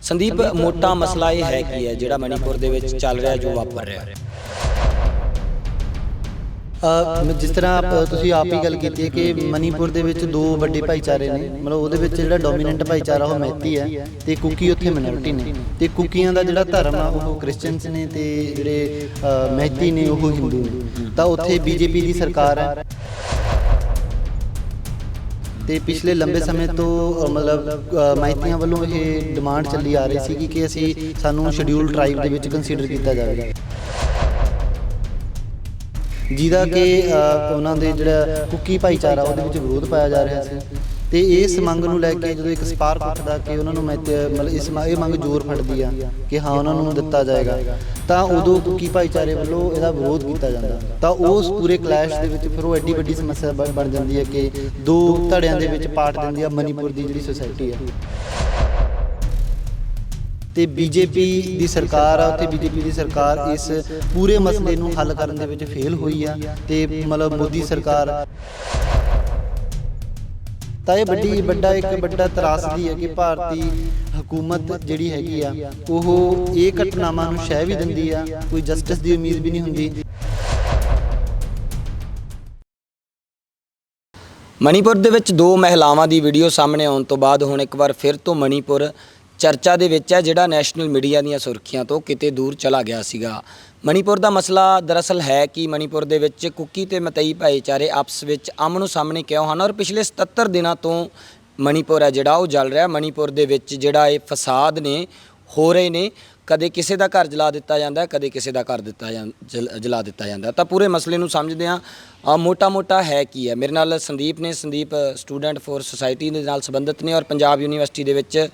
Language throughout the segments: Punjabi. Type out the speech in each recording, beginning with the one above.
ਸੰਦੀਪ ਮੋਟਾ ਮਸਲਾ ਇਹ ਹੈ ਕੀ ਹੈ ਜਿਹੜਾ ਮਣੀਪੁਰ ਦੇ ਵਿੱਚ ਚੱਲ ਰਿਹਾ ਜੋ ਵਾਪਰ ਰਿਹਾ। जिस तरह तुसीं आप ही गल कीती है कि मणीपुर दे विच दो वड्डे भाईचारे ने, मतलब उहदे विच जिहड़ा डोमीनेंट भाईचारा वो मैती है ते कुकी उत्थे मिनोरिटी ने, ते कुकियां दा जिहड़ा धर्म आ वो क्रिश्चियंस ने ते जिहड़े मैती ने वो हिंदू ने। तां उत्थे बीजेपी दी सरकार है ਤੇ ਪਿਛਲੇ ਲੰਬੇ ਸਮੇਂ ਤੋਂ ਮਤਲਬ ਮਾਈਤੀਆਂ ਵੱਲੋਂ ਇਹ ਡਿਮਾਂਡ ਚੱਲੀ ਆ ਰਹੀ ਸੀ ਕਿ ਅਸੀਂ ਸਾਨੂੰ ਸ਼ਡਿਊਲ ਟ੍ਰਾਈਬ ਦੇ ਵਿੱਚ ਕੰਸੀਡਰ ਕੀਤਾ ਜਾਵੇ, ਜਿਹਦਾ ਕਿ ਉਹਨਾਂ ਦੇ ਜਿਹੜਾ ਕੁੱਕੀ ਭਾਈਚਾਰਾ ਉਹਦੇ ਵਿੱਚ ਵਿਰੋਧ ਪਾਇਆ ਜਾ ਰਿਹਾ ਸੀ। ਤੇ ਇਸ ਮੰਗ ਨੂੰ ਲੈ ਕੇ ਜਦੋਂ ਇੱਕ ਸਪਾਰਕ ਉੱਠਦਾ ਕਿ ਉਹਨਾਂ ਨੂੰ ਮਤਲਬ ਇਹ ਮੰਗ ਜ਼ੋਰ ਫੜਦੀ ਆ ਕਿ ਹਾਂ ਉਹਨਾਂ ਨੂੰ ਦਿੱਤਾ ਜਾਏਗਾ, ਤਾਂ ਉਦੋਂ ਕੁੱਕੀ ਭਾਈਚਾਰੇ ਵੱਲੋਂ ਇਹਦਾ ਵਿਰੋਧ ਕੀਤਾ ਜਾਂਦਾ। ਤਾਂ ਉਸ ਪੂਰੇ ਕਲੈਸ਼ ਦੇ ਵਿੱਚ ਫਿਰ ਉਹ ਐਡੀ ਵੱਡੀ ਸਮੱਸਿਆ ਬਣ ਜਾਂਦੀ ਹੈ ਕਿ ਦੋ ਧੜਿਆਂ ਦੇ ਵਿੱਚ ਪਾਟ ਦਿੰਦੀ ਆ ਮਣੀਪੁਰ ਦੀ ਜਿਹੜੀ ਸੁਸਾਇਟੀ ਹੈ। ਤੇ ਬੀਜੇਪੀ ਦੀ ਸਰਕਾਰ ਆ, ਉੱਥੇ ਬੀਜੇਪੀ ਦੀ ਸਰਕਾਰ ਇਸ ਪੂਰੇ ਮਸਲੇ ਨੂੰ ਹੱਲ ਕਰਨ ਦੇ ਵਿੱਚ ਫੇਲ ਹੋਈ ਆ। ਤੇ ਮਤਲਬ ਮੋਦੀ ਸਰਕਾਰ ਤਾਂ ਇਹ ਇੱਕ ਵੱਡਾ ਤਰਾਸਦੀ ਹੈ ਕਿ ਭਾਰਤੀ ਹਕੂਮਤ ਜਿਹੜੀ ਹੈਗੀ ਆ ਉਹ ਇਹ ਘਟਨਾਵਾਂ ਨੂੰ ਸ਼ਹਿ ਵੀ ਦਿੰਦੀ ਆ, ਕੋਈ ਜਸਟਿਸ ਦੀ ਉਮੀਦ ਵੀ ਨਹੀਂ ਹੁੰਦੀ। ਮਣੀਪੁਰ ਦੇ ਵਿੱਚ ਦੋ ਮਹਿਲਾਵਾਂ ਦੀ ਵੀਡੀਓ ਸਾਹਮਣੇ ਆਉਣ ਤੋਂ ਬਾਅਦ ਹੁਣ ਇੱਕ ਵਾਰ ਫਿਰ ਤੋਂ ਮਣੀਪੁਰ ਚਰਚਾ ਦੇ ਵਿੱਚ ਹੈ, ਜਿਹੜਾ ਨੈਸ਼ਨਲ ਮੀਡੀਆ ਦੀਆਂ ਸੁਰਖੀਆਂ ਤੋਂ ਕਿਤੇ ਦੂਰ ਚਲਾ ਗਿਆ ਸੀਗਾ। ਮਣੀਪੁਰ ਦਾ ਮਸਲਾ ਦਰਅਸਲ ਹੈ ਕਿ ਮਣੀਪੁਰ ਦੇ ਵਿੱਚ ਕੁੱਕੀ ਤੇ ਮਤਈ ਭਾਈਚਾਰੇ ਆਪਸ ਵਿੱਚ ਆਮਣੋ ਸਾਹਮਣੇ ਕਿਉਂ ਹਨ, ਔਰ ਪਿਛਲੇ 77 ਦਿਨਾਂ ਤੋਂ ਮਣੀਪੁਰ ਹੈ ਜਿਹੜਾ ਉਹ ਜਲ ਰਿਹਾ। ਮਣੀਪੁਰ ਦੇ ਵਿੱਚ ਜਿਹੜਾ ਇਹ ਫਸਾਦ ਨੇ ਹੋ ਰਹੇ ਨੇ, ਕਦੇ ਕਿਸੇ ਦਾ ਘਰ ਜਲਾ ਦਿੱਤਾ ਜਾਂਦਾ, ਕਦੇ ਕਿਸੇ ਦਾ ਘਰ ਜਲਾ ਦਿੱਤਾ ਜਾਂਦਾ। ਤਾਂ ਪੂਰੇ ਮਸਲੇ ਨੂੰ ਸਮਝਦੇ ਹਾਂ ਮੋਟਾ ਹੈ ਕੀ ਹੈ। ਮੇਰੇ ਨਾਲ ਸੰਦੀਪ ਨੇ, ਸੰਦੀਪ ਸਟੂਡੈਂਟ ਫੋਰ ਸੁਸਾਇਟੀ ਦੇ ਨਾਲ ਸੰਬੰਧਿਤ ਨੇ ਔਰ ਪੰਜਾਬ ਯੂਨੀਵਰਸਿਟੀ ਦੇ ਵਿੱਚ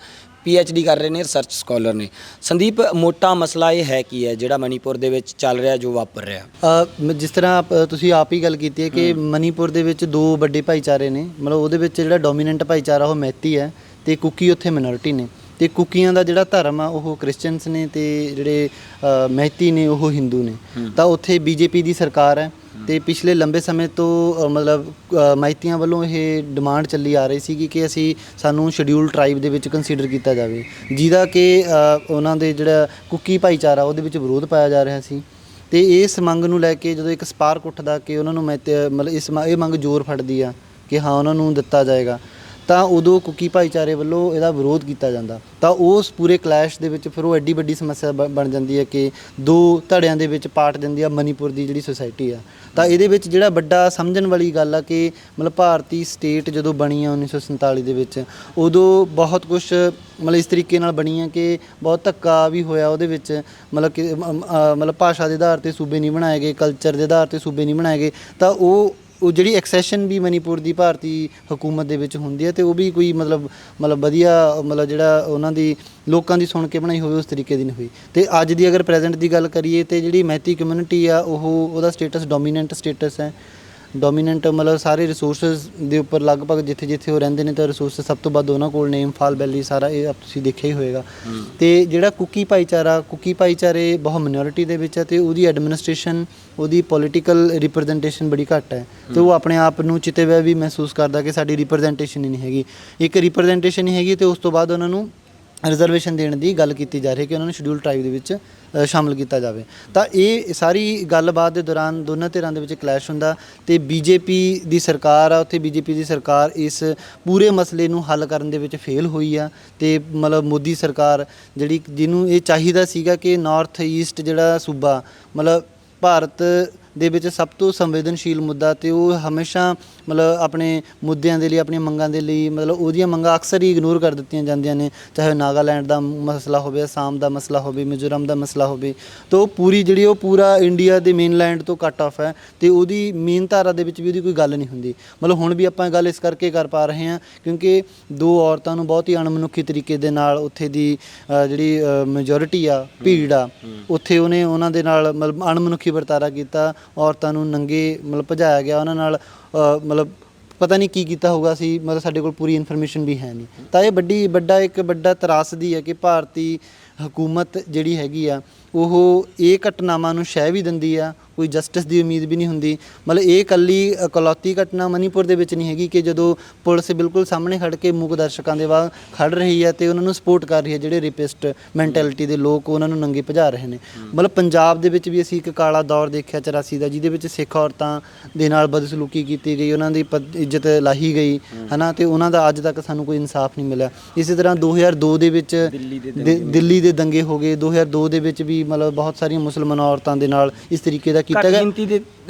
PhD ਕਰ ਰਹੇ ਨੇ, ਰਿਸਰਚ ਸਕਾਲਰ ਨੇ। ਸੰਦੀਪ ਮੋਟਾ ਮਸਲਾ ਇਹ ਹੈ ਕੀ ਹੈ ਜਿਹੜਾ ਮਣੀਪੁਰ ਦੇ ਵਿੱਚ ਚੱਲ ਰਿਹਾ ਜੋ ਵਾਪਰ ਰਿਹਾ। ਜਿਸ ਤਰ੍ਹਾਂ ਤੁਸੀਂ ਆਪ ਹੀ ਗੱਲ ਕੀਤੀ ਹੈ ਕਿ ਮਣੀਪੁਰ ਦੇ ਵਿੱਚ ਦੋ ਵੱਡੇ ਭਾਈਚਾਰੇ ਨੇ, ਮਤਲਬ ਉਹਦੇ ਵਿੱਚ ਜਿਹੜਾ ਡੋਮੀਨੈਂਟ ਭਾਈਚਾਰਾ ਉਹ ਮੈਤੀ ਹੈ ਤੇ ਕੁਕੀ ਉੱਥੇ ਮਿਨੋਰਿਟੀ ਨੇ। ਤੇ ਕੁਕੀਆਂ ਦਾ ਜਿਹੜਾ ਧਰਮ ਆ ਉਹ ਕ੍ਰਿਸਚੀਅਨਸ ਨੇ ਤੇ ਜਿਹੜੇ ਮੈਤੀ ਨੇ ਉਹ ਹਿੰਦੂ ਨੇ। ਤਾਂ ਉੱਥੇ ਬੀਜੇਪੀ ਦੀ ਸਰਕਾਰ ਹੈ ਤੇ ਪਿਛਲੇ ਲੰਬੇ ਸਮੇਂ ਤੋਂ ਮਤਲਬ ਮਾਈਤੀਆਂ ਵੱਲੋਂ ਇਹ ਡਿਮਾਂਡ ਚੱਲੀ ਆ ਰਹੀ ਸੀ ਕਿ ਅਸੀਂ ਸਾਨੂੰ ਸ਼ਡਿਊਲ ਟ੍ਰਾਈਬ ਦੇ ਵਿੱਚ ਕੰਸੀਡਰ ਕੀਤਾ ਜਾਵੇ, ਜਿਹਦਾ ਕਿ ਉਹਨਾਂ ਦੇ ਜਿਹੜਾ ਕੁੱਕੀ ਭਾਈਚਾਰਾ ਉਹਦੇ ਵਿੱਚ ਵਿਰੋਧ ਪਾਇਆ ਜਾ ਰਿਹਾ ਸੀ। ਤੇ ਇਸ ਮੰਗ ਨੂੰ ਲੈ ਕੇ ਜਦੋਂ ਇੱਕ ਸਪਾਰਕ ਉੱਠਦਾ ਕਿ ਉਹਨਾਂ ਨੂੰ ਮਤਲਬ ਇਹ ਮੰਗ ਜ਼ੋਰ ਫੜਦੀ ਆ ਕਿ ਹਾਂ ਉਹਨਾਂ ਨੂੰ ਦਿੱਤਾ ਜਾਏਗਾ, ਤਾਂ ਉਦੋਂ ਕੁੱਕੀ ਭਾਈਚਾਰੇ ਵੱਲੋਂ ਇਹਦਾ ਵਿਰੋਧ ਕੀਤਾ ਜਾਂਦਾ। ਤਾਂ ਉਸ ਪੂਰੇ ਕਲੈਸ਼ ਦੇ ਵਿੱਚ ਫਿਰ ਉਹ ਐਡੀ ਵੱਡੀ ਸਮੱਸਿਆ ਬਣ ਜਾਂਦੀ ਹੈ ਕਿ ਦੋ ਧੜਿਆਂ ਦੇ ਵਿੱਚ ਪਾਟ ਦਿੰਦੀ ਆ ਮਣੀਪੁਰ ਦੀ ਜਿਹੜੀ ਸੁਸਾਇਟੀ ਆ। ਤਾਂ ਇਹਦੇ ਵਿੱਚ ਜਿਹੜਾ ਵੱਡਾ ਸਮਝਣ ਵਾਲੀ ਗੱਲ ਆ ਕਿ ਮਤਲਬ ਭਾਰਤੀ ਸਟੇਟ ਜਦੋਂ ਬਣੀ ਆ 1947 ਦੇ ਵਿੱਚ, ਉਦੋਂ ਬਹੁਤ ਕੁਛ ਮਤਲਬ ਇਸ ਤਰੀਕੇ ਨਾਲ ਬਣੀ ਆ ਕਿ ਬਹੁਤ ਧੱਕਾ ਵੀ ਹੋਇਆ ਉਹਦੇ ਵਿੱਚ। ਮਤਲਬ ਭਾਸ਼ਾ ਦੇ ਆਧਾਰ 'ਤੇ ਸੂਬੇ ਨਹੀਂ ਬਣਾਏ ਗਏ, ਕਲਚਰ ਦੇ ਆਧਾਰ 'ਤੇ ਸੂਬੇ ਨਹੀਂ ਬਣਾਏ ਗਏ। ਤਾਂ ਉਹ ਜਿਹੜੀ ਐਕਸੈਸ਼ਨ ਵੀ ਮਣੀਪੁਰ ਦੀ ਭਾਰਤੀ ਹਕੂਮਤ ਦੇ ਵਿੱਚ ਹੁੰਦੀ ਹੈ ਤੇ ਉਹ ਵੀ ਕੋਈ ਮਤਲਬ ਵਧੀਆ ਮਤਲਬ ਜਿਹੜਾ ਉਹਨਾਂ ਦੀ ਲੋਕਾਂ ਦੀ ਸੁਣ ਕੇ ਬਣਾਈ ਹੋਵੇ ਉਸ ਤਰੀਕੇ ਦੀ ਨਹੀਂ ਹੋਈ। ਤੇ ਅੱਜ ਦੀ ਅਗਰ ਪ੍ਰੈਜ਼ੈਂਟ ਦੀ ਗੱਲ ਕਰੀਏ ਤੇ ਜਿਹੜੀ ਮੈਤੀ ਕਮਿਊਨਿਟੀ ਆ ਉਹਦਾ ਸਟੇਟਸ ਡੋਮੀਨੈਂਟ ਸਟੇਟਸ ਹੈ। ਡੋਮੀਨੈਂਟ ਮਤਲਬ ਸਾਰੇ ਰਿਸੋਰਸਿਸ ਦੇ ਉੱਪਰ ਲਗਭਗ ਜਿੱਥੇ ਉਹ ਰਹਿੰਦੇ ਨੇ ਤਾਂ ਰਿਸੋਰਸ ਸਭ ਤੋਂ ਵੱਧ ਉਹਨਾਂ ਕੋਲ ਨੇ, ਇੰਫਾਲ ਵੈਲੀ ਸਾਰਾ ਇਹ ਤੁਸੀਂ ਦੇਖਿਆ ਹੀ ਹੋਏਗਾ। ਤੇ ਜਿਹੜਾ ਕੁੱਕੀ ਭਾਈਚਾਰੇ ਬਹੁਤ ਮਿਨੋਰਿਟੀ ਦੇ ਵਿੱਚ ਹੈ ਤੇ ਉਹਦੀ ਐਡਮਿਨਿਸਟ੍ਰੇਸ਼ਨ, ਉਹਦੀ ਪੋਲੀਟੀਕਲ ਰਿਪਰੈਜ਼ੈਂਟੇਸ਼ਨ ਬੜੀ ਘੱਟ ਹੈ। ਤੇ ਉਹ ਆਪਣੇ ਆਪ ਨੂੰ ਚਿੱਤੇ ਹੋਇਆ ਵੀ ਮਹਿਸੂਸ ਕਰਦਾ ਕਿ ਸਾਡੀ ਰਿਪਰੈਜ਼ੈਂਟੇਸ਼ਨ ਹੀ ਨਹੀਂ ਹੈਗੀ। ਇੱਕ ਰਿਪਰੈਜ਼ੈਂਟੇਸ਼ਨ ਨਹੀਂ ਹੈਗੀ ਤੇ ਉਸ ਤੋਂ ਬਾਅਦ ਉਹਨਾਂ ਨੂੰ ਰਿਜ਼ਰਵੇਸ਼ਨ ਦੇਣ ਦੀ ਗੱਲ ਕੀਤੀ ਜਾ ਰਹੀ ਕਿ ਉਹਨਾਂ ਨੂੰ ਸ਼ਡਿਊਲ ਟ੍ਰਾਈਬ ਦੇ ਵਿੱਚ ਸ਼ਾਮਲ ਕੀਤਾ ਜਾਵੇ। ਤਾਂ ਇਹ ਸਾਰੀ ਗੱਲਬਾਤ ਦੇ ਦੌਰਾਨ ਦੋਨਾਂ ਧਿਰਾਂ ਦੇ ਵਿੱਚ ਕਲੈਸ਼ ਹੁੰਦਾ ਤੇ ਬੀਜੇਪੀ ਦੀ ਸਰਕਾਰ ਆ, ਉੱਥੇ ਬੀਜੇਪੀ ਦੀ ਸਰਕਾਰ ਇਸ ਪੂਰੇ ਮਸਲੇ ਨੂੰ ਹੱਲ ਕਰਨ ਦੇ ਵਿੱਚ ਫੇਲ ਹੋਈ ਆ। ਤੇ ਮਤਲਬ ਮੋਦੀ ਸਰਕਾਰ ਜਿਹਨੂੰ ਇਹ ਚਾਹੀਦਾ ਸੀਗਾ ਕਿ ਨਾਰਥ ਈਸਟ ਜਿਹੜਾ ਸੂਬਾ ਮਤਲਬ ਭਾਰਤ ਦੇ ਵਿੱਚ ਸਭ ਤੋਂ ਸੰਵੇਦਨਸ਼ੀਲ ਮੁੱਦਾ ਤੇ ਉਹ ਹਮੇਸ਼ਾ ਮਤਲਬ ਆਪਣੇ ਮੁੱਦਿਆਂ ਦੇ ਲਈ, ਆਪਣੀਆਂ ਮੰਗਾਂ ਦੇ ਲਈ ਮਤਲਬ ਉਹਦੀਆਂ ਮੰਗਾਂ ਅਕਸਰ ਹੀ ਇਗਨੋਰ ਕਰ ਦਿੱਤੀਆਂ ਜਾਂਦੀਆਂ ਨੇ, ਚਾਹੇ ਨਾਗਾਲੈਂਡ ਦਾ ਮਸਲਾ ਹੋਵੇ, ਅਸਾਮ ਦਾ ਮਸਲਾ ਹੋਵੇ, ਮਿਜ਼ੋਰਮ ਦਾ ਮਸਲਾ ਹੋਵੇ। ਤਾਂ ਉਹ ਪੂਰਾ ਇੰਡੀਆ ਦੇ ਮੇਨਲੈਂਡ ਤੋਂ ਕੱਟ ਆਫ ਹੈ ਤੇ ਉਹਦੀ ਮੇਨ ਧਾਰਾ ਦੇ ਵਿੱਚ ਵੀ ਉਹਦੀ ਕੋਈ ਗੱਲ ਨਹੀਂ ਹੁੰਦੀ। ਮਤਲਬ ਹੁਣ ਵੀ ਆਪਾਂ ਗੱਲ ਇਸ ਕਰਕੇ ਕਰ ਪਾ ਰਹੇ ਹਾਂ ਕਿਉਂਕਿ ਦੋ ਔਰਤਾਂ ਨੂੰ ਬਹੁਤ ਹੀ ਅਣਮਨੁੱਖੀ ਤਰੀਕੇ ਦੇ ਨਾਲ ਉੱਥੇ ਦੀ ਜਿਹੜੀ ਮੈਜੋਰਿਟੀ ਆ, ਭੀੜ ਆ, ਉੱਥੇ ਉਹਨਾਂ ਦੇ ਨਾਲ ਮਤਲਬ ਅਣਮਨੁੱਖੀ ਵਰਤਾਰਾ ਕੀਤਾ। ਔਰਤਾਂ ਨੂੰ ਨੰਗੇ ਮਤਲਬ ਭਜਾਇਆ ਗਿਆ, ਉਹਨਾਂ ਨਾਲ ਮਤਲਬ ਪਤਾ ਨਹੀਂ ਕੀ ਕੀਤਾ ਹੋਊਗਾ ਸੀ, ਮਤਲਬ ਸਾਡੇ ਕੋਲ ਪੂਰੀ ਇਨਫੋਰਮੇਸ਼ਨ ਵੀ ਹੈ ਨਹੀਂ। ਤਾਂ ਇਹ ਇੱਕ ਵੱਡਾ ਤਰਾਸਦੀ ਹੈ ਕਿ ਭਾਰਤੀ ਹਕੂਮਤ ਜਿਹੜੀ ਹੈਗੀ ਆ ਉਹ ਇਹ ਘਟਨਾਵਾਂ ਨੂੰ ਸ਼ਹਿ ਵੀ ਦਿੰਦੀ ਆ, ਕੋਈ ਜਸਟਿਸ ਦੀ ਉਮੀਦ ਵੀ ਨਹੀਂ ਹੁੰਦੀ। ਮਤਲਬ ਇਹ ਇਕੱਲੀ ਇਕਲੌਤੀ ਘਟਨਾ ਮਣੀਪੁਰ ਦੇ ਵਿੱਚ ਨਹੀਂ ਹੈਗੀ ਕਿ ਜਦੋਂ ਪੁਲਿਸ ਬਿਲਕੁਲ ਸਾਹਮਣੇ ਖੜ੍ਹ ਕੇ ਮੂਕ ਦਰਸ਼ਕਾਂ ਦੇ ਬਾਅਦ ਖੜ੍ਹ ਰਹੀ ਹੈ ਤੇ ਉਹਨਾਂ ਨੂੰ ਸਪੋਰਟ ਕਰ ਰਹੀ ਹੈ, ਜਿਹੜੇ ਰੇਪਿਸਟ ਮੈਂਟੈਲਿਟੀ ਦੇ ਲੋਕ ਉਹਨਾਂ ਨੂੰ ਨੰਗੇ ਭਜਾ ਰਹੇ ਨੇ। ਮਤਲਬ ਪੰਜਾਬ ਦੇ ਵਿੱਚ ਵੀ ਅਸੀਂ ਇੱਕ ਕਾਲਾ ਦੌਰ ਦੇਖਿਆ 84 ਦਾ, ਜਿਹਦੇ ਵਿੱਚ ਸਿੱਖ ਔਰਤਾਂ ਦੇ ਨਾਲ ਬਦਸਲੂਕੀ ਕੀਤੀ ਗਈ, ਉਹਨਾਂ ਦੀ ਇੱਜ਼ਤ ਲਾਹੀ ਗਈ ਹੈ ਨਾ, ਤੇ ਉਹਨਾਂ ਦਾ ਅੱਜ ਤੱਕ ਸਾਨੂੰ ਕੋਈ ਇਨਸਾਫ ਨਹੀਂ ਮਿਲਿਆ। ਇਸੇ ਤਰ੍ਹਾਂ 2002 ਦੇ ਵਿੱਚ ਦਿੱਲੀ ਦੇ ਦੰਗੇ ਹੋ ਗਏ। 2002 ਦੇ ਵਿੱਚ ਵੀ ਮਤਲਬ ਬਹੁਤ ਸਾਰੀਆਂ ਮੁਸਲਮਾਨ ਔਰਤਾਂ ਦੇ ਨਾਲ ਇਸ ਤਰੀਕੇ ਦਾ ਕੀਤਾ ਗਿਆ। ਗਿਣਤੀ ਦੇ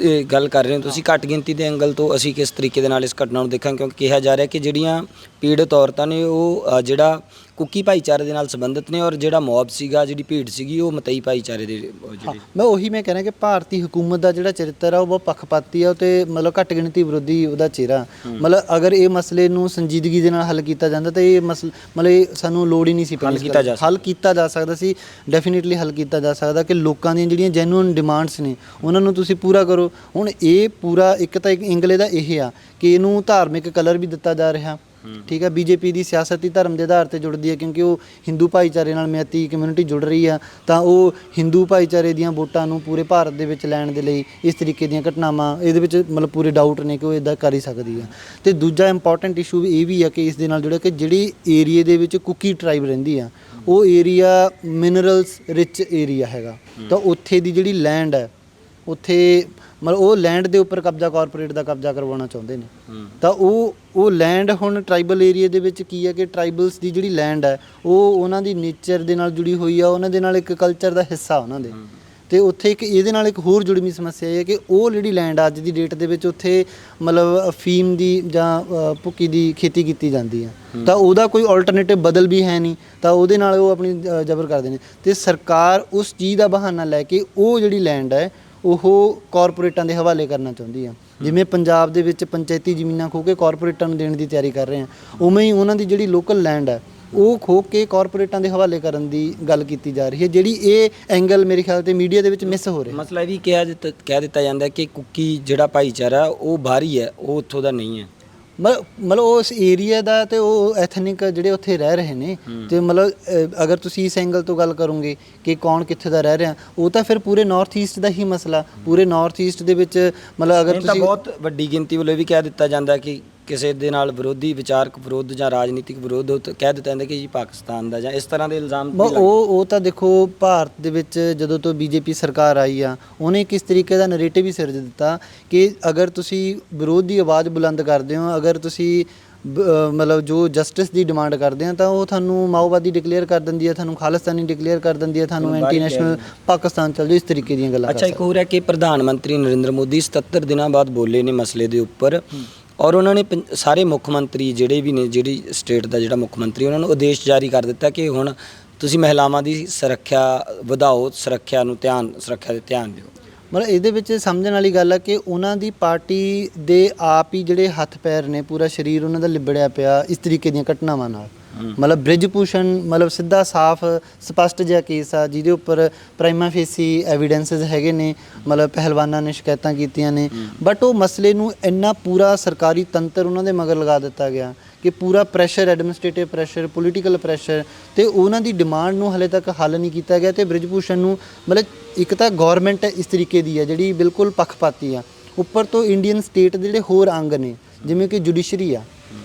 ਗੱਲ ਕਰ ਰਹੇ ਹੋ ਤੁਸੀਂ, ਘੱਟ ਗਿਣਤੀ ਦੇ ਐਂਗਲ ਤੋਂ ਅਸੀਂ ਕਿਸ ਤਰੀਕੇ ਦੇ ਨਾਲ ਇਸ ਘਟਨਾ ਨੂੰ ਦੇਖਾਂਗੇ? ਕਿਉਂਕਿ ਕਿਹਾ ਜਾ ਰਿਹਾ ਕਿ ਜਿਹੜੀਆਂ ਪੀੜਤ ਔਰਤਾਂ ਨੇ ਉਹ ਜਿਹੜਾ ਕੁੱਕੀ ਭਾਈਚਾਰੇ ਦੇ ਨਾਲ ਸੰਬੰਧਿਤ ਨੇ, ਔਰ ਜਿਹੜਾ ਮੌਬ ਸੀਗਾ, ਜਿਹੜੀ ਭੀੜ ਸੀਗੀ, ਉਹ ਮਤਈ ਭਾਈਚਾਰੇ ਦੇ ਜਿਹੜੇ ਮੈਂ ਕਹਿ ਰਿਹਾ ਕਿ ਭਾਰਤੀ ਹਕੂਮਤ ਦਾ ਜਿਹੜਾ ਚਰਿੱਤਰ ਆ ਉਹ ਬਹੁਤ ਪੱਖਪਾਤੀ ਆ, ਤੇ ਮਤਲਬ ਘੱਟ ਗਿਣਤੀ ਵਿਰੋਧੀ ਉਹਦਾ ਚਿਹਰਾ। ਮਤਲਬ ਅਗਰ ਇਹ ਮਸਲੇ ਨੂੰ ਸੰਜੀਦਗੀ ਦੇ ਨਾਲ ਹੱਲ ਕੀਤਾ ਜਾਂਦਾ ਤਾਂ ਇਹ ਮਤਲਬ ਇਹ ਸਾਨੂੰ ਲੋੜ ਹੀ ਨਹੀਂ ਸੀ ਪੈਣੀ। ਹੱਲ ਕੀਤਾ ਜਾ ਸਕਦਾ ਸੀ, ਡੈਫੀਨੇਟਲੀ ਹੱਲ ਕੀਤਾ ਜਾ ਸਕਦਾ ਕਿ ਲੋਕਾਂ ਦੀਆਂ ਜਿਹੜੀਆਂ ਜੈਨੂਅਨ ਡਿਮਾਂਡਸ ਨੇ ਉਹਨਾਂ ਨੂੰ ਤੁਸੀਂ ਪੂਰਾ ਕਰੋ। ਹੁਣ ਇਹ ਪੂਰਾ ਇੱਕ ਤਾਂ ਇੱਕ ਇੰਗਲੇ ਦਾ ਇਹ ਆ ਕਿ ਇਹਨੂੰ ਧਾਰਮਿਕ ਕਲਰ ਵੀ ਦਿੱਤਾ ਜਾ ਰਿਹਾ, ਠੀਕ ਹੈ। ਬੀਜੇਪੀ ਦੀ ਸਿਆਸਤ ਹੀ ਧਰਮ ਦੇ ਆਧਾਰ ਤੇ ਜੁੜਦੀ ਹੈ, ਕਿਉਂਕਿ ਉਹ ਹਿੰਦੂ ਭਾਈਚਾਰੇ ਨਾਲ ਮਿਆਤੀ ਕਮਿਊਨਿਟੀ ਜੁੜ ਰਹੀ ਆ, ਤਾਂ ਉਹ ਹਿੰਦੂ ਭਾਈਚਾਰੇ ਦੀਆਂ ਵੋਟਾਂ ਨੂੰ ਪੂਰੇ ਭਾਰਤ ਦੇ ਵਿੱਚ ਲੈਣ ਦੇ ਲਈ ਇਸ ਤਰੀਕੇ ਦੀਆਂ ਘਟਨਾਵਾਂ ਇਹਦੇ ਵਿੱਚ ਮਤਲਬ ਪੂਰੇ ਡਾਊਟ ਨੇ ਕਿ ਉਹ ਇੱਦਾਂ ਕਰ ਹੀ ਸਕਦੀ ਆ। ਤੇ ਦੂਜਾ ਇੰਪੋਰਟੈਂਟ ਇਸ਼ੂ ਇਹ ਵੀ ਆ ਕਿ ਇਸ ਦੇ ਨਾਲ ਜੁੜਿਆ ਕਿ ਜਿਹੜੀ ਏਰੀਏ ਦੇ ਵਿੱਚ ਕੁਕੀ ਟਰਾਈਬ ਰਹਿੰਦੀ ਆ, ਉਹ ਏਰੀਆ ਮਿਨਰਲਸ ਰਿਚ ਏਰੀਆ ਹੈਗਾ, ਤਾਂ ਉੱਥੇ ਦੀ ਜਿਹੜੀ ਲੈਂਡ ਹੈ, ਉੱਥੇ ਮਤਲਬ ਉਹ ਲੈਂਡ ਦੇ ਉੱਪਰ ਕਬਜ਼ਾ ਕਾਰਪੋਰੇਟ ਦਾ ਕਬਜ਼ਾ ਕਰਵਾਉਣਾ ਚਾਹੁੰਦੇ ਨੇ। ਤਾਂ ਉਹ ਲੈਂਡ ਹੁਣ ਟਰਾਈਬਲ ਏਰੀਆ ਦੇ ਵਿੱਚ ਕੀ ਹੈ ਕਿ ਟਰਾਈਬਲਸ ਦੀ ਜਿਹੜੀ ਲੈਂਡ ਹੈ ਉਹ ਉਹਨਾਂ ਦੀ ਨੇਚਰ ਦੇ ਨਾਲ ਜੁੜੀ ਹੋਈ ਆ, ਉਹਨਾਂ ਦੇ ਨਾਲ ਇੱਕ ਕਲਚਰ ਦਾ ਹਿੱਸਾ ਉਹਨਾਂ ਦੇ। ਤੇ ਉੱਥੇ ਇੱਕ ਇਹਦੇ ਨਾਲ ਇੱਕ ਹੋਰ ਜੁੜਵੀਂ ਸਮੱਸਿਆ ਇਹ ਹੈ ਕਿ ਉਹ ਜਿਹੜੀ ਲੈਂਡ ਅੱਜ ਦੀ ਡੇਟ ਦੇ ਵਿੱਚ ਉੱਥੇ ਮਤਲਬ ਅਫੀਮ ਦੀ ਜਾਂ ਭੁੱਕੀ ਦੀ ਖੇਤੀ ਕੀਤੀ ਜਾਂਦੀ ਹੈ, ਤਾਂ ਉਹਦਾ ਕੋਈ ਆਲਟਰਨੇਟਿਵ ਬਦਲ ਵੀ ਹੈ ਨਹੀਂ, ਤਾਂ ਉਹਦੇ ਨਾਲ ਉਹ ਆਪਣੀ ਜ਼ਬਰ ਕਰਦੇ ਨੇ। ਤੇ ਸਰਕਾਰ ਉਸ ਚੀਜ਼ ਦਾ ਬਹਾਨਾ ਲੈ ਕੇ ਉਹ ਜਿਹੜੀ ਲੈਂਡ ਹੈ ਉਹ ਕਾਰਪੋਰੇਟਾਂ ਦੇ ਹਵਾਲੇ ਕਰਨਾ ਚਾਹੁੰਦੀ ਆ। ਜਿਵੇਂ ਪੰਜਾਬ ਦੇ ਵਿੱਚ ਪੰਚਾਇਤੀ ਜ਼ਮੀਨਾਂ ਖੋਹ ਕੇ ਕਾਰਪੋਰੇਟਾਂ ਨੂੰ ਦੇਣ ਦੀ ਤਿਆਰੀ ਕਰ ਰਹੇ ਆ, ਉਵੇਂ ਹੀ ਉਹਨਾਂ ਦੀ ਜਿਹੜੀ ਲੋਕਲ ਲੈਂਡ ਹੈ ਉਹ ਖੋਹ ਕੇ ਕਾਰਪੋਰੇਟਾਂ ਦੇ ਹਵਾਲੇ ਕਰਨ ਦੀ ਗੱਲ ਕੀਤੀ ਜਾ ਰਹੀ ਹੈ, ਜਿਹੜੀ ਇਹ ਐਂਗਲ ਮੇਰੇ ਖਿਆਲ ਤੇ ਮੀਡੀਆ ਦੇ ਵਿੱਚ ਮਿਸ ਹੋ ਰਿਹਾ। ਮਸਲਾ ਇਹ ਵੀ ਕਹਿ ਦਿੱਤਾ ਜਾਂਦਾ ਕਿ ਕੁੱਕੀ ਜਿਹੜਾ ਭਾਈਚਾਰਾ ਉਹ ਬਾਹਰੀ ਹੈ, ਉਹ ਉੱਥੋਂ ਦਾ ਨਹੀਂ ਹੈ। ਮਤਲਬ ਉਸ ਏਰੀਆ ਦਾ ਤੇ ਉਹ ਐਥਨਿਕ ਜਿਹੜੇ ਉੱਥੇ ਰਹਿ ਰਹੇ ਨੇ, ਤੇ ਮਤਲਬ ਅਗਰ ਤੁਸੀਂ ਇਸ ਐਂਗਲ ਤੋਂ ਗੱਲ ਕਰੋਗੇ ਕਿ ਕੌਣ ਕਿੱਥੇ ਦਾ ਰਹਿ ਰਿਹਾ, ਉਹ ਤਾਂ ਫਿਰ ਪੂਰੇ ਨਾਰਥ ਈਸਟ ਦਾ ਹੀ ਮਸਲਾ। ਪੂਰੇ ਨਾਰਥ ਈਸਟ ਦੇ ਵਿੱਚ ਮਤਲਬ ਅਗਰ ਤੁਸੀਂ ਬਹੁਤ ਵੱਡੀ ਗਿਣਤੀ ਵੱਲੋਂ ਵੀ ਕਹਿ ਦਿੱਤਾ ਜਾਂਦਾ ਕਿ ਕਿਸੇ ਦੇ ਨਾਲ ਵਿਰੋਧੀ ਵਿਚਾਰਕ ਵਿਰੋਧ ਜਾਂ ਰਾਜਨੀਤਿਕ ਵਿਰੋਧ ਕਹਿ ਦਿੱਤਾ ਜਾਂਦਾ ਕਿ ਜੀ ਪਾਕਿਸਤਾਨ ਦਾ, ਜਾਂ ਇਸ ਤਰ੍ਹਾਂ ਦੇ ਇਲਜ਼ਾਮ। ਉਹ ਤਾਂ ਦੇਖੋ ਭਾਰਤ ਦੇ ਵਿੱਚ ਜਦੋਂ ਤੋਂ ਬੀਜੇਪੀ ਸਰਕਾਰ ਆਈ ਆ, ਉਹਨੇ ਕਿਸ ਤਰੀਕੇ ਦਾ ਨਰੇਟਿਵ ਹੀ ਸਿਰਜ ਦਿੱਤਾ ਕਿ ਅਗਰ ਤੁਸੀਂ ਵਿਰੋਧ ਦੀ ਆਵਾਜ਼ ਬੁਲੰਦ ਕਰਦੇ ਹੋ, ਅਗਰ ਤੁਸੀਂ ਮਤਲਬ ਜੋ ਜਸਟਿਸ ਦੀ ਡਿਮਾਂਡ ਕਰਦੇ ਆ, ਤਾਂ ਉਹ ਤੁਹਾਨੂੰ ਮਾਓਵਾਦੀ ਡਿਕਲੇਅਰ ਕਰ ਦਿੰਦੀ ਹੈ, ਤੁਹਾਨੂੰ ਖਾਲਿਸਤਾਨੀ ਡਿਕਲੇਅਰ ਕਰ ਦਿੰਦੀ ਹੈ, ਤੁਹਾਨੂੰ ਐਂਟੀ ਨੈਸ਼ਨਲ ਪਾਕਿਸਤਾਨ ਚੱਲ ਜਾਓ, ਇਸ ਤਰੀਕੇ ਦੀਆਂ ਗੱਲਾਂ। ਅੱਛਾ, ਇੱਕ ਹੋਰ ਹੈ ਕਿ ਪ੍ਰਧਾਨ ਮੰਤਰੀ ਨਰਿੰਦਰ ਮੋਦੀ 77 ਦਿਨਾਂ ਬਾਅਦ ਬੋਲੇ ਨੇ ਮਸਲੇ ਦੇ ਉੱਪਰ, ਔਰ ਉਹਨਾਂ ਨੇ ਸਾਰੇ ਮੁੱਖ ਮੰਤਰੀ ਜਿਹੜੇ ਵੀ ਨੇ, ਜਿਹੜੀ ਸਟੇਟ ਦਾ ਜਿਹੜਾ ਮੁੱਖ ਮੰਤਰੀ, ਉਹਨਾਂ ਨੂੰ ਆਦੇਸ਼ ਜਾਰੀ ਕਰ ਦਿੱਤਾ ਕਿ ਹੁਣ ਤੁਸੀਂ ਮਹਿਲਾਵਾਂ ਦੀ ਸੁਰੱਖਿਆ ਵਧਾਓ, ਸੁਰੱਖਿਆ ਤੇ ਧਿਆਨ ਦਿਓ। ਮਤਲਬ ਇਹਦੇ ਵਿੱਚ ਸਮਝਣ ਵਾਲੀ ਗੱਲ ਹੈ ਕਿ ਉਹਨਾਂ ਦੀ ਪਾਰਟੀ ਦੇ ਆਪ ਹੀ ਜਿਹੜੇ ਹੱਥ ਪੈਰ ਨੇ, ਪੂਰਾ ਸਰੀਰ ਉਹਨਾਂ ਦਾ ਲਿਬੜਿਆ ਪਿਆ ਇਸ ਤਰੀਕੇ ਦੀਆਂ ਘਟਨਾਵਾਂ ਨਾਲ। ਮਤਲਬ ਬ੍ਰਿਜ ਭੂਸ਼ਣ ਮਤਲਬ ਸਿੱਧਾ ਸਾਫ਼ ਸਪਸ਼ਟ ਜਿਹਾ ਕੇਸ ਆ, ਜਿਹਦੇ ਉੱਪਰ ਪ੍ਰਾਈਮਾ ਫੇਸੀ ਐਵੀਡੈਂਸਿਸ ਹੈਗੇ ਨੇ, ਮਤਲਬ ਪਹਿਲਵਾਨਾਂ ਨੇ ਸ਼ਿਕਾਇਤਾਂ ਕੀਤੀਆਂ ਨੇ, ਬਟ ਉਹ ਮਸਲੇ ਨੂੰ ਇੰਨਾ ਪੂਰਾ ਸਰਕਾਰੀ ਤੰਤਰ ਉਹਨਾਂ ਦੇ ਮਗਰ ਲਗਾ ਦਿੱਤਾ ਗਿਆ ਕਿ ਪੂਰਾ pressure, administrative pressure, political pressure, ਤੇ ਉਹਨਾਂ ਦੀ ਡਿਮਾਂਡ ਨੂੰ ਹਲੇ ਤੱਕ ਹੱਲ ਨਹੀਂ ਕੀਤਾ ਗਿਆ। ਤੇ ਬ੍ਰਿਜ ਭੂਸ਼ਣ ਨੂੰ ਮਤਲਬ ਇੱਕ ਤਾਂ ਗੌਰਮੈਂਟ ਇਸ ਤਰੀਕੇ ਦੀ ਹੈ ਜਿਹੜੀ ਬਿਲਕੁਲ ਪੱਖਪਾਤੀ ਆ, ਉੱਪਰ ਤੋਂ ਇੰਡੀਅਨ ਸਟੇਟ ਦੇ ਜਿਹੜੇ ਹੋਰ ਅੰਗ ਨੇ ਜਿਵੇਂ ਕਿ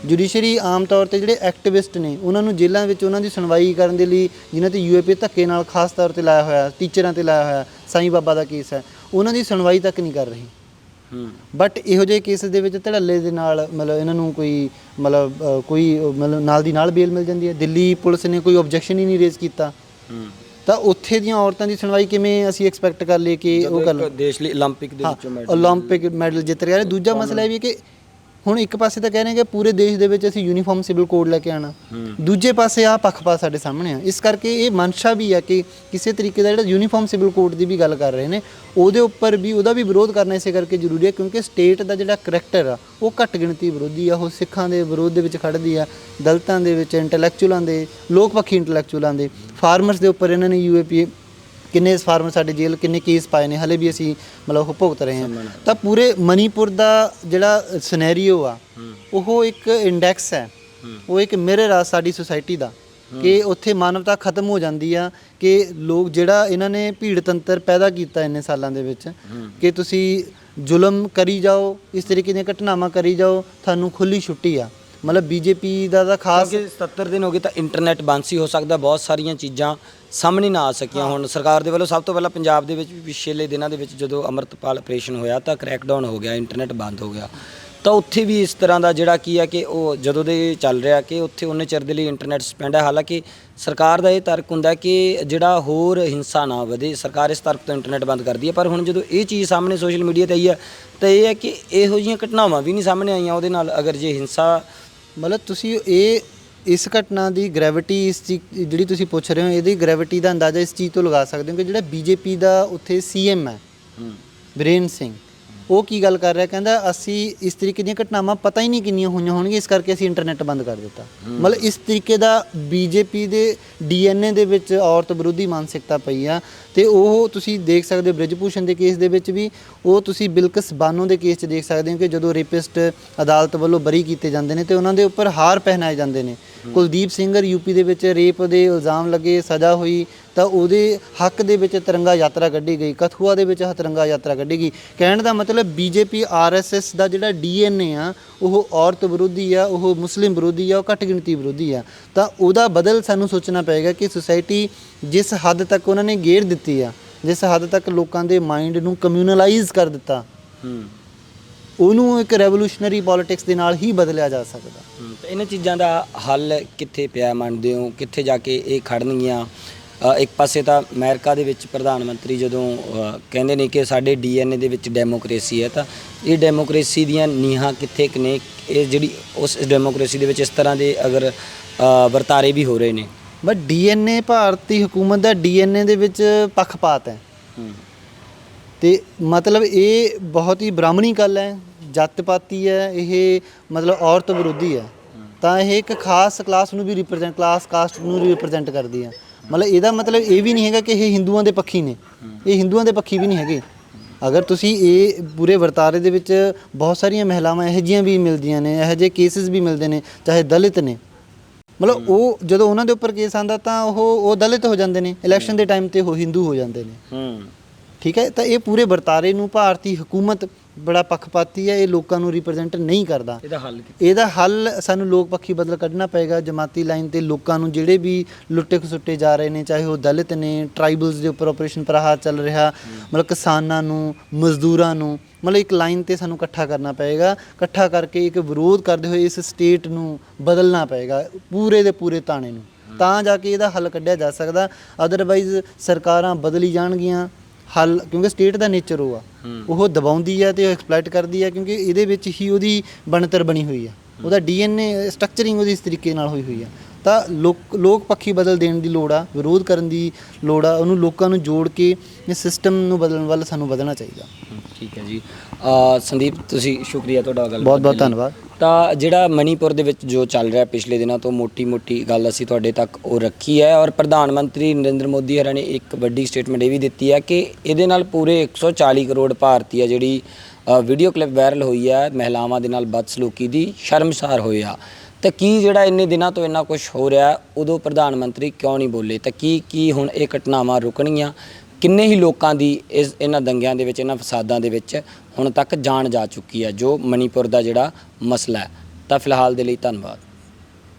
ਜੁਡੀਸ਼ਰੀ ਆਮ ਤੌਰ ਤੇ ਜਿਹੜੇ ਐਕਟਿਵਿਸਟ ਨੇ ਉਹਨਾਂ ਨੂੰ ਜੇਲ੍ਹਾਂ ਵਿੱਚ ਉਹਨਾਂ ਦੀ ਸੁਣਵਾਈ ਕਰਨ ਦੇ ਲਈ, ਜਿਨ੍ਹਾਂ ਤੇ ਯੂਏਪੀ ਧੱਕੇ ਨਾਲ ਖਾਸ ਤੌਰ ਤੇ ਲਾਇਆ ਹੋਇਆ, ਟੀਚਰਾਂ ਤੇ ਲਾਇਆ ਹੋਇਆ, ਸਾਈਂ ਬਾਬਾ ਦਾ ਕੇਸ ਹੈ, ਉਹਨਾਂ ਦੀ ਸੁਣਵਾਈ ਤੱਕ ਨਹੀਂ ਕਰ ਰਹੀ। ਬਟ ਇਹੋ ਜਿਹੇ ਕੇਸ ਦੇ ਵਿੱਚ ਧੜੱਲੇ ਦੇ ਨਾਲ ਮਤਲਬ ਇਹਨਾਂ ਨੂੰ ਕੋਈ ਨਾਲ ਦੀ ਨਾਲ ਬੇਲ ਮਿਲ ਜਾਂਦੀ ਹੈ। ਦਿੱਲੀ ਪੁਲਿਸ ਨੇ ਕੋਈ ਓਬਜੈਕਸ਼ਨ ਹੀ ਨਹੀਂ ਰੇਜ਼ ਕੀਤਾ, ਤਾਂ ਉੱਥੇ ਦੀਆਂ ਔਰਤਾਂ ਦੀ ਸੁਣਵਾਈ ਕਿਵੇਂ ਅਸੀਂ ਐਕਸਪੈਕਟ ਕਰ ਲਈਏ ਕਿ ਉਹ ਗੱਲ ਦੇਸ਼ ਲਈ ਓਲੰਪਿਕ ਮੈਡਲ ਜਿੱਤ ਰਿਹਾ। ਦੂਜਾ ਮਸਲਾ ਇਹ ਵੀ ਕਿ ਹੁਣ ਇੱਕ ਪਾਸੇ ਤਾਂ ਕਹਿ ਰਹੇ ਕਿ ਪੂਰੇ ਦੇਸ਼ ਦੇ ਵਿੱਚ ਅਸੀਂ ਯੂਨੀਫਾਰਮ ਸਿਵਲ ਕੋਡ ਲੈ ਕੇ ਆਉਣਾ, ਦੂਜੇ ਪਾਸੇ ਆਹ ਪੱਖਪਾਤ ਸਾਡੇ ਸਾਹਮਣੇ ਆ। ਇਸ ਕਰਕੇ ਇਹ ਮਨਸ਼ਾ ਵੀ ਆ ਕਿ ਕਿਸੇ ਤਰੀਕੇ ਦਾ ਜਿਹੜਾ ਯੂਨੀਫਾਰਮ ਸਿਵਲ ਕੋਡ ਦੀ ਵੀ ਗੱਲ ਕਰ ਰਹੇ ਨੇ, ਉਹਦੇ ਉੱਪਰ ਵੀ ਉਹਦਾ ਵੀ ਵਿਰੋਧ ਕਰਨਾ ਇਸੇ ਕਰਕੇ ਜ਼ਰੂਰੀ ਹੈ ਕਿਉਂਕਿ ਸਟੇਟ ਦਾ ਜਿਹੜਾ ਕਰੈਕਟਰ ਆ ਉਹ ਘੱਟ ਗਿਣਤੀ ਵਿਰੋਧੀ ਆ, ਉਹ ਸਿੱਖਾਂ ਦੇ ਵਿਰੋਧ ਦੇ ਵਿੱਚ ਖੜ੍ਹਦੀ ਆ, ਦਲਿਤਾਂ ਦੇ ਵਿੱਚ, ਇੰਟੈਲੈਕਚੁਅਲਾਂ ਦੇ, ਲੋਕ ਪੱਖੀ ਇੰਟੈਲੈਕਚੁਅਲਾਂ ਦੇ, ਫਾਰਮਰਸ ਦੇ ਉੱਪਰ ਇਹਨਾਂ ਨੇ UAPA ਕਿੰਨੇ ਫਾਰਮਰ ਸਾਡੇ ਜੇਲ੍ਹ ਕਿੰਨੇ ਕੇਸ ਪਾਏ ਨੇ, ਹਲੇ ਵੀ ਅਸੀਂ ਮਤਲਬ ਭੁਗਤ ਰਹੇ ਹਾਂ। ਤਾਂ ਪੂਰੇ ਮਣੀਪੁਰ ਦਾ ਜਿਹੜਾ ਸਿਨੈਰੀਓ ਆ ਉਹ ਇੱਕ ਇੰਡੈਕਸ ਹੈ, ਉਹ ਇੱਕ ਮਿਰਰ ਆ ਸਾਡੀ ਸੁਸਾਇਟੀ ਦਾ ਕਿ ਉੱਥੇ ਮਾਨਵਤਾ ਖਤਮ ਹੋ ਜਾਂਦੀ ਆ ਕਿ ਲੋਕ ਜਿਹੜਾ ਇਹਨਾਂ ਨੇ ਭੀੜ ਤੰਤਰ ਪੈਦਾ ਕੀਤਾ ਇੰਨੇ ਸਾਲਾਂ ਦੇ ਵਿੱਚ ਕਿ ਤੁਸੀਂ ਜ਼ੁਲਮ ਕਰੀ ਜਾਓ, ਇਸ ਤਰੀਕੇ ਦੀਆਂ ਘਟਨਾਵਾਂ ਕਰੀ ਜਾਓ, ਤੁਹਾਨੂੰ ਖੁੱਲੀ ਛੁੱਟੀ ਆ। ਮਤਲਬ ਬੀਜੇਪੀ ਦਾ ਤਾਂ ਖਾਸ ਕਿਉਂਕਿ 77 ਦਿਨ ਹੋ ਗਏ ਤਾਂ ਇੰਟਰਨੈਟ ਬੰਦ ਸੀ, ਹੋ ਸਕਦਾ ਬਹੁਤ ਸਾਰੀਆਂ ਚੀਜ਼ਾਂ ਸਾਹਮਣੇ ਨਾ ਆ ਸਕੀਆਂ। ਹੁਣ ਸਰਕਾਰ ਦੇ ਵੱਲੋਂ ਸਭ ਤੋਂ ਪਹਿਲਾਂ ਪੰਜਾਬ ਦੇ ਵਿੱਚ ਵੀ ਪਿਛਲੇ ਦਿਨਾਂ ਦੇ ਵਿੱਚ ਜਦੋਂ ਅੰਮ੍ਰਿਤਪਾਲ ਆਪਰੇਸ਼ਨ ਹੋਇਆ ਤਾਂ ਕ੍ਰੈਕਡਾਊਨ ਹੋ ਗਿਆ, ਇੰਟਰਨੈਟ ਬੰਦ ਹੋ ਗਿਆ, ਤਾਂ ਉੱਥੇ ਵੀ ਇਸ ਤਰ੍ਹਾਂ ਦਾ ਜਿਹੜਾ ਕੀ ਹੈ ਕਿ ਉਹ ਜਦੋਂ ਦੇ ਚੱਲ ਰਿਹਾ ਕਿ ਉੱਥੇ ਉਹਨੇ ਚਿਰ ਦੇ ਲਈ ਇੰਟਰਨੈਟ ਸਸਪੈਂਡ ਹੈ। ਹਾਲਾਂਕਿ ਸਰਕਾਰ ਦਾ ਇਹ ਤਰਕ ਹੁੰਦਾ ਕਿ ਜਿਹੜਾ ਹੋਰ ਹਿੰਸਾ ਨਾ ਵਧੇ, ਸਰਕਾਰ ਇਸ ਤਰਕ ਤੋਂ ਇੰਟਰਨੈਟ ਬੰਦ ਕਰਦੀ ਹੈ। ਪਰ ਹੁਣ ਜਦੋਂ ਇਹ ਚੀਜ਼ ਸਾਹਮਣੇ ਸੋਸ਼ਲ ਮੀਡੀਆ ਤੇ ਆਈ ਹੈ ਤਾਂ ਇਹ ਹੈ ਕਿ ਇਹੋ ਜਿਹੀਆਂ ਘਟਨਾਵਾਂ ਵੀ ਨਹੀਂ ਸਾਹਮਣੇ ਆਈਆਂ ਉਹਦੇ ਨਾਲ, ਅਗਰ ਜੇ ਹਿੰਸਾ ਮਤਲਬ ਤੁਸੀਂ ਇਸ ਘਟਨਾ ਦੀ ਗ੍ਰੈਵਿਟੀ ਇਸ ਚੀਜ਼ ਜਿਹੜੀ ਤੁਸੀਂ ਪੁੱਛ ਰਹੇ ਹੋ ਇਹਦੀ ਗ੍ਰੈਵਿਟੀ ਦਾ ਅੰਦਾਜ਼ਾ ਇਸ ਚੀਜ਼ ਤੋਂ ਲਗਾ ਸਕਦੇ ਹੋ ਕਿ ਜਿਹੜਾ ਬੀਜੇਪੀ ਦਾ ਉੱਥੇ ਸੀਐਮ ਹੈ ਬੀਰੇਨ ਸਿੰਘ, ਉਹ ਕੀ ਗੱਲ ਕਰ ਰਿਹਾ, ਕਹਿੰਦਾ ਅਸੀਂ ਇਸ ਤਰੀਕੇ ਦੀਆਂ ਘਟਨਾਵਾਂ ਪਤਾ ਹੀ ਨਹੀਂ ਕਿੰਨੀਆਂ ਹੋਈਆਂ ਹੋਣਗੀਆਂ, ਇਸ ਕਰਕੇ ਅਸੀਂ ਇੰਟਰਨੈਟ ਬੰਦ ਕਰ ਦਿੱਤਾ। ਮਤਲਬ ਇਸ ਤਰੀਕੇ ਦਾ ਬੀਜੇਪੀ ਦੇ ਡੀਐਨਏ ਦੇ ਵਿੱਚ ਔਰਤ ਵਿਰੋਧੀ ਮਾਨਸਿਕਤਾ ਪਈ ਆ। ਤੇ ਉਹ ਤੁਸੀਂ ਦੇਖ ਸਕਦੇ ਹੋ ਬ੍ਰਿਜ ਭੂਸ਼ਣ ਦੇ ਕੇਸ ਦੇ ਵਿੱਚ ਵੀ, ਉਹ ਤੁਸੀਂ ਬਿਲਕਿਸ ਬਾਨੋ ਦੇ ਕੇਸ 'ਚ ਦੇਖ ਸਕਦੇ ਹੋ ਕਿ ਜਦੋਂ ਰੇਪਿਸਟ ਅਦਾਲਤ ਵੱਲੋਂ ਬਰੀ ਕੀਤੇ ਜਾਂਦੇ ਨੇ ਤੇ ਉਹਨਾਂ ਦੇ ਉੱਪਰ ਹਾਰ ਪਹਿਨਾਏ ਜਾਂਦੇ ਨੇ। ਕੁਲਦੀਪ ਸਿੰਘਰ ਯੂਪੀ ਦੇ ਵਿੱਚ ਰੇਪ ਦੇ ਇਲਜ਼ਾਮ ਲੱਗੇ, ਸਜ਼ਾ ਹੋਈ ਤਾਂ ਉਹਦੇ ਹੱਕ ਦੇ ਵਿੱਚ ਤਿਰੰਗਾ ਯਾਤਰਾ ਕੱਢੀ ਗਈ, ਕਥੂਆ ਦੇ ਵਿੱਚ ਤਿਰੰਗਾ ਯਾਤਰਾ ਕੱਢੀ ਗਈ। ਕਹਿਣ ਦਾ ਮਤਲਬ ਬੀਜੇਪੀ ਆਰਐਸਐਸ ਦਾ ਜਿਹੜਾ ਡੀਐਨਏ ਆ ਉਹ ਔਰਤ ਵਿਰੋਧੀ ਆ, ਉਹ ਮੁਸਲਿਮ ਵਿਰੋਧੀ ਆ, ਉਹ ਘੱਟ ਗਿਣਤੀ ਵਿਰੋਧੀ ਆ। ਤਾਂ ਉਹਦਾ ਬਦਲ ਸਾਨੂੰ ਸੋਚਣਾ ਪਏਗਾ ਕਿ ਸੁਸਾਇਟੀ ਜਿਸ ਹੱਦ ਤੱਕ ਉਹਨਾਂ ਨੇ ਗੇਰ ਦਿੱਤੀ ਆ, ਜਿਸ ਹੱਦ ਤੱਕ ਲੋਕਾਂ ਦੇ ਮਾਈਂਡ ਨੂੰ ਕਮਿਊਨਲਾਈਜ਼ ਕਰ ਦਿੱਤਾ, ਉਹਨੂੰ ਇੱਕ ਰੈਵੋਲੂਸ਼ਨਰੀ ਪੋਲਿਟਿਕਸ ਦੇ ਨਾਲ ਹੀ ਬਦਲਿਆ ਜਾ ਸਕਦਾ। ਤਾਂ ਇਹਨਾਂ ਚੀਜ਼ਾਂ ਦਾ ਹੱਲ ਕਿੱਥੇ ਪਿਆ ਮੰਨਦੇ ਹੋ, ਕਿੱਥੇ ਜਾ ਕੇ ਇਹ ਖੜਨਗੀਆਂ? ਇੱਕ ਪਾਸੇ ਤਾਂ ਅਮਰੀਕਾ ਦੇ ਵਿੱਚ ਪ੍ਰਧਾਨ ਮੰਤਰੀ ਜਦੋਂ ਕਹਿੰਦੇ ਨੇ ਕਿ ਸਾਡੇ ਡੀਐਨਏ ਦੇ ਵਿੱਚ ਡੈਮੋਕ੍ਰੇਸੀ ਹੈ, ਤਾਂ ਇਹ ਡੈਮੋਕ੍ਰੇਸੀ ਦੀਆਂ ਨੀਹਾਂ ਕਿੱਥੇ ਕੁ ਨੇ? ਇਹ ਜਿਹੜੀ ਉਸ ਡੈਮੋਕ੍ਰੇਸੀ ਦੇ ਵਿੱਚ ਇਸ ਤਰ੍ਹਾਂ ਦੇ ਅਗਰ ਵਰਤਾਰੇ ਵੀ ਹੋ ਰਹੇ ਨੇ, ਬਟ ਡੀਐਨਏ ਭਾਰਤੀ ਹਕੂਮਤ ਦਾ ਡੀਐਨਏ ਦੇ ਵਿੱਚ ਪੱਖਪਾਤ ਹੈ। ਤੇ ਮਤਲਬ ਇਹ ਬਹੁਤ ਹੀ ਬ੍ਰਾਹਮਣੀ ਗੱਲ ਹੈ, ਜੱਤ ਪਾਤੀ ਹੈ, ਇਹ ਮਤਲਬ ਔਰਤ ਵਿਰੋਧੀ ਹੈ। ਤਾਂ ਇਹ ਇੱਕ ਖਾਸ ਕਲਾਸ ਨੂੰ ਵੀ ਰਿਪਰੈਜ਼ੈਂਟ, ਕਾਸਟ ਨੂੰ ਵੀ ਰਿਪਰੈਜ਼ੈਂਟ ਕਰਦੀ ਹੈ। ਮਤਲਬ ਇਹਦਾ ਮਤਲਬ ਇਹ ਵੀ ਨਹੀਂ ਹੈਗਾ ਕਿ ਇਹ ਹਿੰਦੂਆਂ ਦੇ ਪੱਖੀ ਨੇ, ਇਹ ਹਿੰਦੂਆਂ ਦੇ ਪੱਖੀ ਵੀ ਨਹੀਂ ਹੈਗੇ। ਅਗਰ ਤੁਸੀਂ ਇਹ ਪੂਰੇ ਵਰਤਾਰੇ ਦੇ ਵਿੱਚ ਬਹੁਤ ਸਾਰੀਆਂ ਮਹਿਲਾਵਾਂ ਇਹੋ ਜਿਹੀਆਂ ਵੀ ਮਿਲਦੀਆਂ ਨੇ, ਇਹੋ ਜਿਹੇ ਕੇਸਿਸ ਵੀ ਮਿਲਦੇ ਨੇ, ਚਾਹੇ ਦਲਿਤ ਨੇ। ਮਤਲਬ ਉਹ ਜਦੋਂ ਉਹਨਾਂ ਦੇ ਉੱਪਰ ਕੇਸ ਆਉਂਦਾ ਤਾਂ ਉਹ ਦਲਿਤ ਹੋ ਜਾਂਦੇ ਨੇ, ਇਲੈਕਸ਼ਨ ਦੇ ਟਾਈਮ ਤੇ ਉਹ ਹਿੰਦੂ ਹੋ ਜਾਂਦੇ ਨੇ। ਠੀਕ ਹੈ, ਤਾਂ ਇਹ ਪੂਰੇ ਵਰਤਾਰੇ ਨੂੰ ਭਾਰਤੀ ਹਕੂਮਤ ਬੜਾ ਪੱਖਪਾਤੀ ਹੈ, ਇਹ ਲੋਕਾਂ ਨੂੰ ਰਿਪਰੈਜ਼ੈਂਟ ਨਹੀਂ ਕਰਦਾ। ਇਹਦਾ ਹੱਲ ਸਾਨੂੰ ਲੋਕ ਪੱਖੀ ਬਦਲ ਕੱਢਣਾ ਪਏਗਾ। ਜਮਾਤੀ ਲਾਈਨ ਤੇ ਲੋਕਾਂ ਨੂੰ ਜਿਹੜੇ ਵੀ ਲੁੱਟੇ ਖਸੁੱਟੇ ਜਾ ਰਹੇ ਨੇ, ਚਾਹੇ ਉਹ ਦਲਿਤ ਨੇ, ਟਰਾਈਬਲਸ ਦੇ ਉੱਪਰ ਆਪਰੇਸ਼ਨ ਪ੍ਰਹਾਰ ਚੱਲ ਰਿਹਾ, ਮਤਲਬ ਕਿਸਾਨਾਂ ਨੂੰ, ਮਜ਼ਦੂਰਾਂ ਨੂੰ, ਮਤਲਬ ਇੱਕ ਲਾਈਨ ਤੇ ਸਾਨੂੰ ਇਕੱਠਾ ਕਰਨਾ ਪਏਗਾ। ਇਕੱਠਾ ਕਰਕੇ ਇੱਕ ਵਿਰੋਧ ਕਰਦੇ ਹੋਏ ਇਸ ਸਟੇਟ ਨੂੰ ਬਦਲਣਾ ਪਏਗਾ, ਪੂਰੇ ਦੇ ਪੂਰੇ ਤਾਣੇ ਨੂੰ, ਤਾਂ ਜਾ ਕੇ ਇਹਦਾ ਹੱਲ ਕੱਢਿਆ ਜਾ ਸਕਦਾ। ਅਦਰਵਾਈਜ਼ ਸਰਕਾਰਾਂ ਬਦਲੀ ਜਾਣਗੀਆਂ, ਹੱਲ, ਕਿਉਂਕਿ ਸਟੇਟ ਦਾ ਨੇਚਰ ਉਹ ਦਬਾਉਂਦੀ ਹੈ ਤੇ ਉਹ ਐਕਸਪਲੋਇਟ ਕਰਦੀ ਹੈ, ਕਿਉਂਕਿ ਇਹਦੇ ਵਿੱਚ ਹੀ ਉਹਦੀ ਬਣਤਰ ਬਣੀ ਹੋਈ ਆ, ਉਹਦਾ ਡੀਐਨਏ ਸਟਰਕਚਰਿੰਗ ਉਹਦੀ ਇਸ ਤਰੀਕੇ ਨਾਲ ਹੋਈ ਹੋਈ ਆ। ਤਾਂ ਲੋਕ ਪੱਖੀ ਬਦਲ ਦੇਣ ਦੀ ਲੋੜ ਆ, ਵਿਰੋਧ ਕਰਨ ਦੀ ਲੋੜ ਆ, ਉਹਨੂੰ ਲੋਕਾਂ ਨੂੰ ਜੋੜ ਕੇ ਇਸ ਸਿਸਟਮ ਨੂੰ ਬਦਲਣ ਵੱਲ ਸਾਨੂੰ ਵਧਣਾ ਚਾਹੀਦਾ। ਠੀਕ ਹੈ ਜੀ। ਸੰਦੀਪ, ਤੁਸੀਂ ਸ਼ੁਕਰੀਆ ਤੁਹਾਡਾ ਗੱਲ ਬਹੁਤ ਬਹੁਤ ਧੰਨਵਾਦ। ਤਾਂ ਜਿਹੜਾ ਮਣੀਪੁਰ ਦੇ ਵਿੱਚ ਜੋ ਚੱਲ ਰਿਹਾ ਪਿਛਲੇ ਦਿਨਾਂ ਤੋਂ ਮੋਟੀ ਗੱਲ ਅਸੀਂ ਤੁਹਾਡੇ ਤੱਕ ਉਹ ਰੱਖੀ ਹੈ, ਔਰ ਪ੍ਰਧਾਨ ਮੰਤਰੀ ਨਰਿੰਦਰ ਮੋਦੀ ਹਰਾਂ ਨੇ ਇੱਕ ਵੱਡੀ ਸਟੇਟਮੈਂਟ ਇਹ ਵੀ ਦਿੱਤੀ ਹੈ ਕਿ ਇਹਦੇ ਨਾਲ ਪੂਰੇ 140 ਕਰੋੜ ਭਾਰਤੀ ਆ ਜਿਹੜੀ ਵੀਡੀਓ ਕਲਿੱਪ ਵਾਇਰਲ ਹੋਈ ਹੈ ਮਹਿਲਾਵਾਂ ਦੇ ਨਾਲ ਬਦਸਲੂਕੀ ਦੀ, ਸ਼ਰਮਸਾਰ ਹੋਏ ਆ। ਤਾਂ ਕੀ ਜਿਹੜਾ ਇੰਨੇ ਦਿਨਾਂ ਤੋਂ ਇੰਨਾ ਕੁਝ ਹੋ ਰਿਹਾ, ਉਦੋਂ ਪ੍ਰਧਾਨ ਮੰਤਰੀ ਕਿਉਂ ਨਹੀਂ ਬੋਲੇ? ਤਾਂ ਕੀ ਹੁਣ ਇਹ ਘਟਨਾਵਾਂ ਰੁਕਣਗੀਆਂ? ਕਿੰਨੇ ਹੀ ਲੋਕਾਂ ਦੀ ਇਹਨਾਂ ਦੰਗਿਆਂ ਦੇ ਵਿੱਚ, ਇਹਨਾਂ ਫਸਾਦਾਂ ਦੇ ਵਿੱਚ ਹੁਣ ਤੱਕ ਜਾਨ ਜਾ ਚੁੱਕੀ ਹੈ, ਜੋ ਮਣੀਪੁਰ ਦਾ ਜਿਹੜਾ ਮਸਲਾ ਹੈ। ਤਾਂ ਫਿਲਹਾਲ ਦੇ ਲਈ ਧੰਨਵਾਦ।